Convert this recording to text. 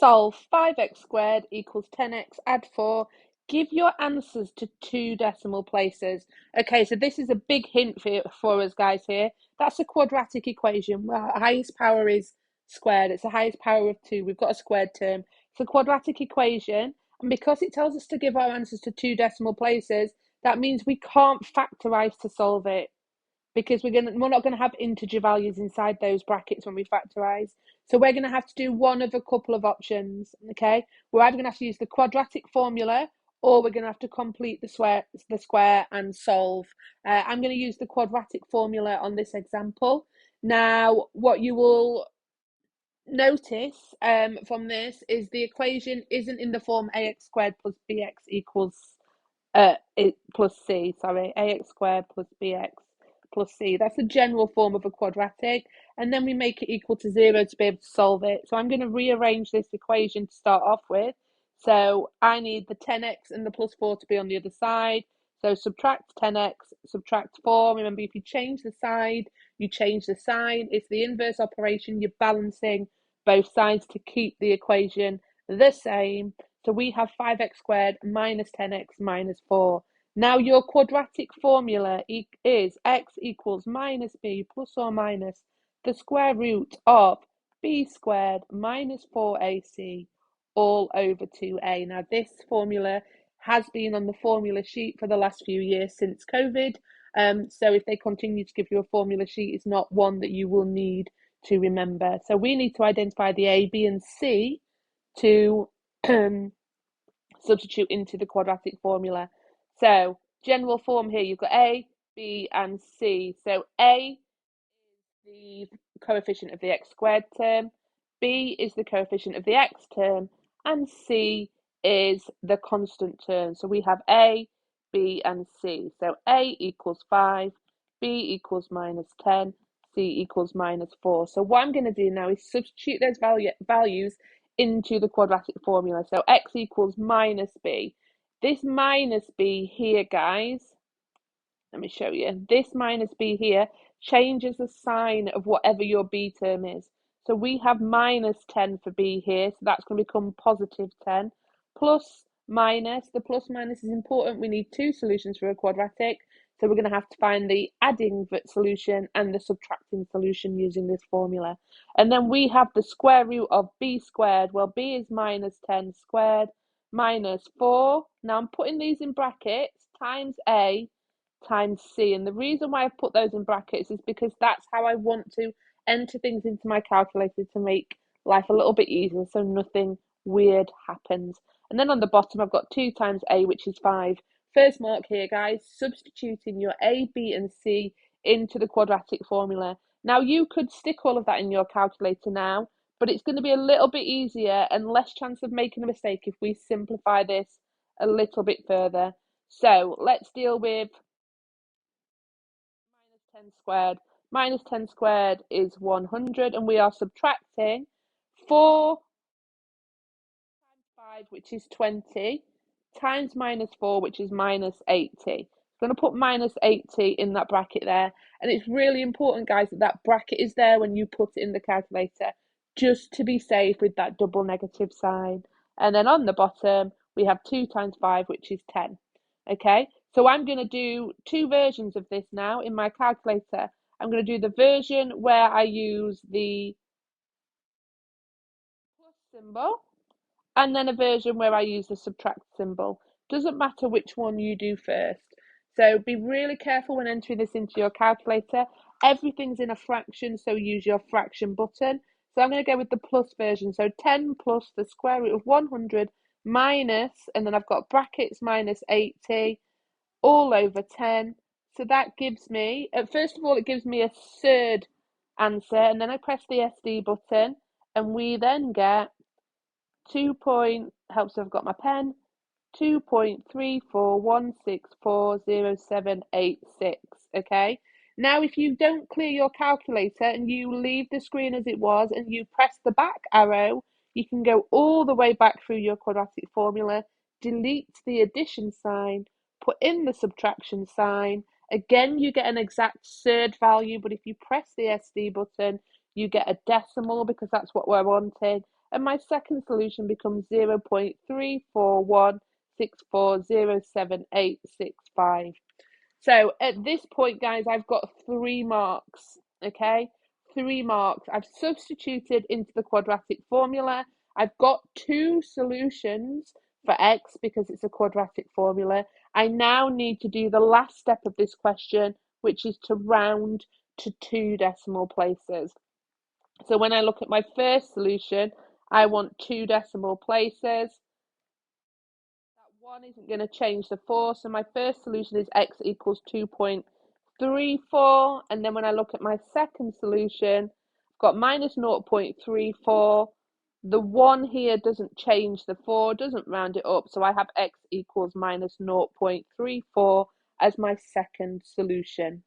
Solve 5x squared equals 10x, add 4. Give your answers to 2 decimal places. Okay, so this is a big hint for us guys here. That's a quadratic equation. Well, highest power is squared. It's the highest power of 2. We've got a squared term. It's a quadratic equation. And because it tells us to give our answers to 2 decimal places, that means we can't factorize to solve it, because we're not going to have integer values inside those brackets when we factorize. So we're going to have to do one of a couple of options. Okay, we're either going to have to use the quadratic formula, or we're going to have to complete the square and solve. I'm going to use the quadratic formula on this example. Now, what you will notice from this is the equation isn't in the form ax squared plus bx equals plus c. Sorry, ax squared plus bx plus c. That's a general form of a quadratic, and then we make it equal to 0 to be able to solve it. So I'm going to rearrange this equation to start off with. So I need the 10x and the plus 4 to be on the other side. So subtract 10x, subtract 4. Remember, if you change the side, you change the sign. It's the inverse operation. You're balancing both sides to keep the equation the same. So we have 5x squared minus 10x minus 4. Now your quadratic formula is x equals minus b plus or minus the square root of b squared minus 4ac all over 2a. Now this formula has been on the formula sheet for the last few years since COVID. So if they continue to give you a formula sheet, it's not one that you will need to remember. So we need to identify the a, b, and c to substitute into the quadratic formula. So general form here, you've got a, b, and c. So a is the coefficient of the x squared term, b is the coefficient of the x term, and c is the constant term. So we have a, b, and c. So a equals 5, b equals minus 10, c equals minus 4. So what I'm going to do now is substitute those values into the quadratic formula. So x equals minus b. This minus b here, guys, let me show you. This minus b here changes the sign of whatever your b term is. So we have minus 10 for b here, so that's going to become positive 10. Plus minus, the plus minus is important. We need 2 solutions for a quadratic. So we're going to have to find the adding solution and the subtracting solution using this formula. And then we have the square root of b squared. Well, b is minus 10 squared minus 4. Now I'm putting these in brackets, times a times c. And the reason why I've put those in brackets is because that's how I want to enter things into my calculator to make life a little bit easier so nothing weird happens. And then on the bottom, I've got 2 times a, which is 5. First mark here, guys, substituting your a, b, and c into the quadratic formula. Now, you could stick all of that in your calculator now, but it's going to be a little bit easier and less chance of making a mistake if we simplify this a little bit further. So let's deal with minus 10 squared. Minus 10 squared is 100, and we are subtracting 4 times 5, which is 20, times minus 4, which is minus 80. I'm going to put minus 80 in that bracket there. And it's really important, guys, that that bracket is there when you put it in the calculator, just to be safe with that double negative sign. And then on the bottom, we have 2 times 5, which is 10. Okay, so I'm going to do 2 versions of this now in my calculator. I'm going to do the version where I use the plus symbol, and then a version where I use the subtract symbol. Doesn't matter which one you do first. So be really careful when entering this into your calculator. Everything's in a fraction, so use your fraction button. So I'm going to go with the plus version. So 10 plus the square root of 100 minus, and then I've got brackets minus 80 all over 10. So that gives me, first of all, it gives me a third answer, and then I press the SD button, and we then get 2 point, helps if I've got my pen, 2.341640786. Okay, now if you don't clear your calculator and you leave the screen as it was and you press the back arrow, you can go all the way back through your quadratic formula, delete the addition sign, put in the subtraction sign. Again, you get an exact third value, but if you press the SD button, you get a decimal because that's what we're wanting. and my second solution becomes 0.34164078665. So at this point, guys, I've got 3 marks, okay? 3 marks. I've substituted into the quadratic formula. I've got 2 solutions for x because it's a quadratic formula. I now need to do the last step of this question, which is to round to 2 decimal places. So when I look at my first solution, I want 2 decimal places. That 1 isn't going to change the 4, so my first solution is x equals 2.34, and then when I look at my second solution, I've got minus 0.34. The 1 here doesn't change the 4, doesn't round it up, so I have x equals minus 0.34 as my second solution.